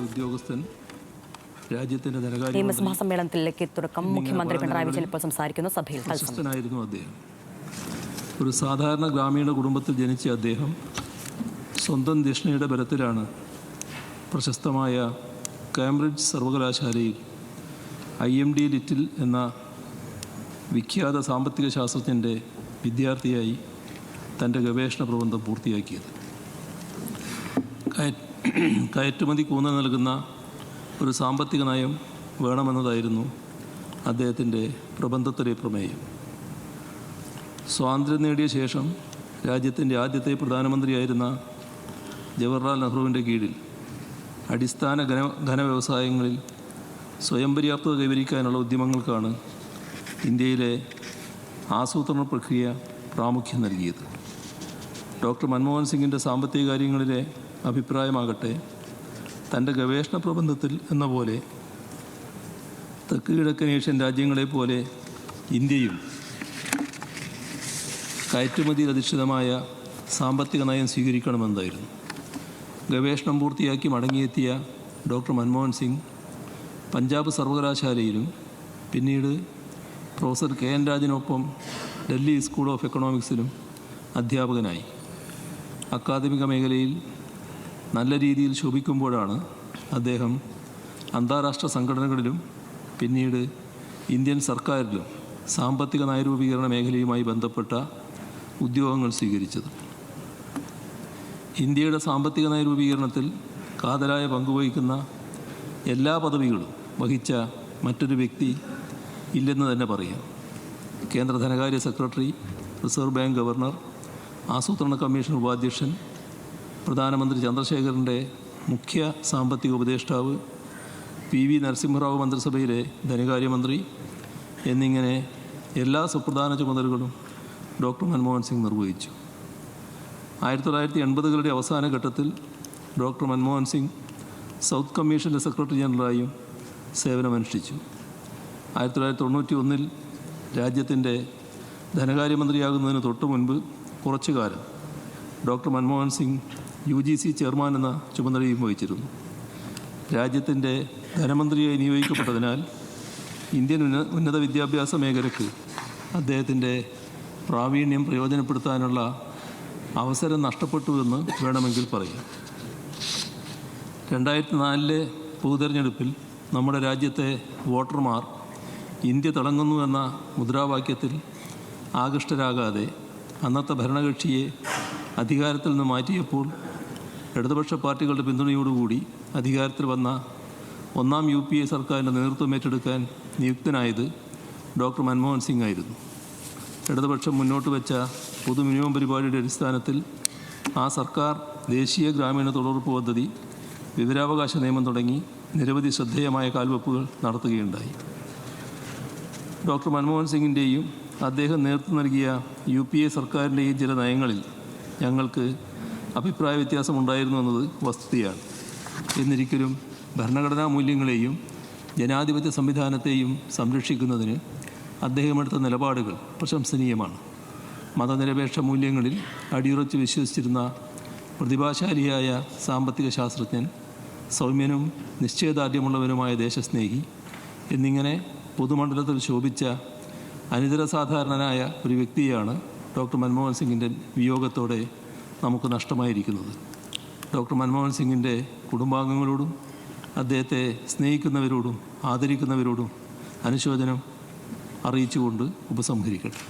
ഉദ്യോഗസ്ഥൻ രാജ്യത്തിൻ്റെ നിയമസഭാ സമ്മേളനത്തിലേക്ക് തുടക്കം മുഖ്യമന്ത്രി പിണറായി വിജയൻ ഇപ്പോൾ സംസാരിക്കുന്ന സഭയിൽ പ്രശസ്തനായിരുന്നു അദ്ദേഹം. ഒരു സാധാരണ ഗ്രാമീണ കുടുംബത്തിൽ ജനിച്ച അദ്ദേഹം സ്വന്തം ധിഷണയുടെ ബലത്തിലാണ് പ്രശസ്തമായ കാംബ്രിഡ്ജ് സർവകലാശാലയിൽ IMD ലിറ്റിൽ എന്ന വിഖ്യാത സാമ്പത്തിക ശാസ്ത്രജ്ഞൻ്റെ വിദ്യാർത്ഥിയായി തൻ്റെ ഗവേഷണ പ്രബന്ധം പൂർത്തിയാക്കിയത്. കയറ്റുമതി ഊന്നൽ നൽകുന്ന ഒരു സാമ്പത്തിക നയം വേണമെന്നതായിരുന്നു അദ്ദേഹത്തിൻ്റെ പ്രബന്ധത്തിലെ പ്രമേയം. സ്വാതന്ത്ര്യം നേടിയ ശേഷം രാജ്യത്തിൻ്റെ ആദ്യത്തെ പ്രധാനമന്ത്രിയായിരുന്ന ജവഹർലാൽ നെഹ്റുവിൻ്റെ കീഴിൽ അടിസ്ഥാന ഘനവ്യവസായങ്ങളിൽ സ്വയം പര്യാപ്തത കൈവരിക്കാനുള്ള ഉദ്യമങ്ങൾക്കാണ് ഇന്ത്യയിലെ ആസൂത്രണ പ്രക്രിയ പ്രാമുഖ്യം നൽകിയത്. ഡോക്ടർ മൻമോഹൻ സിംഗിൻ്റെ സാമ്പത്തിക കാര്യങ്ങളിലെ അഭിപ്രായമാകട്ടെ തൻ്റെ ഗവേഷണ പ്രബന്ധത്തിൽ എന്ന പോലെ തെക്ക് കിഴക്കൻ ഏഷ്യൻ രാജ്യങ്ങളെപ്പോലെ ഇന്ത്യയും കയറ്റുമതിയിൽ അധിഷ്ഠിതമായ സാമ്പത്തിക നയം സ്വീകരിക്കണമെന്നായിരുന്നു. ഗവേഷണം പൂർത്തിയാക്കി മടങ്ങിയെത്തിയ ഡോക്ടർ മൻമോഹൻ സിംഗ് പഞ്ചാബ് സർവകലാശാലയിലും പിന്നീട് പ്രൊഫസർ KN രാജനൊപ്പം ഡൽഹി സ്കൂൾ ഓഫ് എക്കണോമിക്സിലും അധ്യാപകനായി. അക്കാദമിക മേഖലയിൽ നല്ല രീതിയിൽ ശോഭിക്കുമ്പോഴാണ് അദ്ദേഹം അന്താരാഷ്ട്ര സംഘടനകളിലും പിന്നീട് ഇന്ത്യൻ സർക്കാരിലും സാമ്പത്തിക നയരൂപീകരണ മേഖലയുമായി ബന്ധപ്പെട്ട ഉദ്യോഗങ്ങൾ സ്വീകരിച്ചത്. ഇന്ത്യയുടെ സാമ്പത്തിക നയരൂപീകരണത്തിൽ കാതലായ പങ്കുവഹിക്കുന്ന എല്ലാ പദവികളും വഹിച്ച മറ്റൊരു വ്യക്തി ഇല്ലെന്ന് തന്നെ പറയാം. കേന്ദ്ര ധനകാര്യ സെക്രട്ടറി, റിസർവ് ബാങ്ക് ഗവർണർ, ആസൂത്രണ കമ്മീഷൻ ഉപാധ്യക്ഷൻ, പ്രധാനമന്ത്രി ചന്ദ്രശേഖരൻ്റെ മുഖ്യ സാമ്പത്തിക ഉപദേഷ്ടാവ്, PV നരസിംഹറാവു മന്ത്രിസഭയിലെ ധനകാര്യമന്ത്രി എന്നിങ്ങനെ എല്ലാ സുപ്രധാന ചുമതലകളും ഡോക്ടർ മൻമോഹൻ സിംഗ് നിർവഹിച്ചു. 1980കളുടെ അവസാന ഘട്ടത്തിൽ ഡോക്ടർ മൻമോഹൻ സിംഗ് സൗത്ത് കമ്മീഷൻ്റെ സെക്രട്ടറി ജനറലായും സേവനമനുഷ്ഠിച്ചു. 1991 രാജ്യത്തിൻ്റെ ധനകാര്യമന്ത്രിയാകുന്നതിന് തൊട്ടു മുൻപ് കുറച്ചു കാലം doctor Manmohan Singh UGC chairman എന്ന ചുമതലയും വഹിച്ചിരുന്നു. രാജ്യത്തിൻ്റെ ധനമന്ത്രിയായി നിയോഗിക്കപ്പെട്ടതിനാൽ ഇന്ത്യൻ ഉന്നത വിദ്യാഭ്യാസ മേഖലയ്ക്ക് അദ്ദേഹത്തിൻ്റെ പ്രാവീണ്യം പ്രയോജനപ്പെടുത്താനുള്ള അവസരം നഷ്ടപ്പെട്ടുവെന്ന് വേണമെങ്കിൽ പറയാം. 2004 പൊതുതെരഞ്ഞെടുപ്പിൽ നമ്മുടെ രാജ്യത്തെ വോട്ടർമാർ ഇന്ത്യ തിളങ്ങുന്നു എന്ന മുദ്രാവാക്യത്തിൽ ആകൃഷ്ടരാകാതെ അന്നത്തെ ഭരണകക്ഷിയെ അധികാരത്തിൽ നിന്ന് മാറ്റിയപ്പോൾ ഇടതുപക്ഷ പാർട്ടികളുടെ പിന്തുണയോടുകൂടി അധികാരത്തിൽ വന്ന ഒന്നാം UPA സർക്കാരിൻ്റെ നേതൃത്വം ഏറ്റെടുക്കാൻ നിയുക്തനായത് ഡോക്ടർ മൻമോഹൻ സിംഗ് ആയിരുന്നു. ഇടതുപക്ഷം മുന്നോട്ട് വെച്ച പൊതു മിനിമം പരിപാടിയുടെ അടിസ്ഥാനത്തിൽ ആ സർക്കാർ ദേശീയ ഗ്രാമീണ തൊഴിലുറപ്പ് പദ്ധതി, വിവരാവകാശ നിയമം തുടങ്ങി നിരവധി ശ്രദ്ധേയമായ കാൽവെപ്പുകൾ നടത്തുകയുണ്ടായി. ഡോക്ടർ മൻമോഹൻ സിംഗിൻ്റെയും അദ്ദേഹം നേതൃത്വം നൽകിയ UPA സർക്കാരിൻ്റെയും ചില നയങ്ങളിൽ ഞങ്ങൾക്ക് അഭിപ്രായ വ്യത്യാസമുണ്ടായിരുന്നു എന്നത് വസ്തുതയാണ്. എന്നിരിക്കലും ഭരണഘടനാ മൂല്യങ്ങളെയും ജനാധിപത്യ സംവിധാനത്തെയും സംരക്ഷിക്കുന്നതിന് അദ്ദേഹമെടുത്ത നിലപാടുകൾ പ്രശംസനീയമാണ്. മതനിരപേക്ഷ മൂല്യങ്ങളിൽ അടിയുറച്ച് വിശ്വസിച്ചിരുന്ന പ്രതിഭാശാലിയായ സാമ്പത്തിക ശാസ്ത്രജ്ഞൻ, സൗമ്യനും നിശ്ചയദാർഢ്യമുള്ളവനുമായ ദേശസ്നേഹി എന്നിങ്ങനെ പൊതുമണ്ഡലത്തിൽ ശോഭിച്ച അനിതരസാധാരണനായ ഒരു വ്യക്തിയാണ് ഡോക്ടർ മൻമോഹൻ സിംഗിൻ്റെ വിയോഗത്തോടെ നമുക്ക് നഷ്ടമായിരിക്കുന്നത്. ഡോക്ടർ മൻമോഹൻ സിംഗിൻ്റെ കുടുംബാംഗങ്ങളോടും അദ്ദേഹത്തെ സ്നേഹിക്കുന്നവരോടും ആദരിക്കുന്നവരോടും അനുശോചനം അറിയിച്ചുകൊണ്ട് ഉപസംഹരിക്കട്ടെ.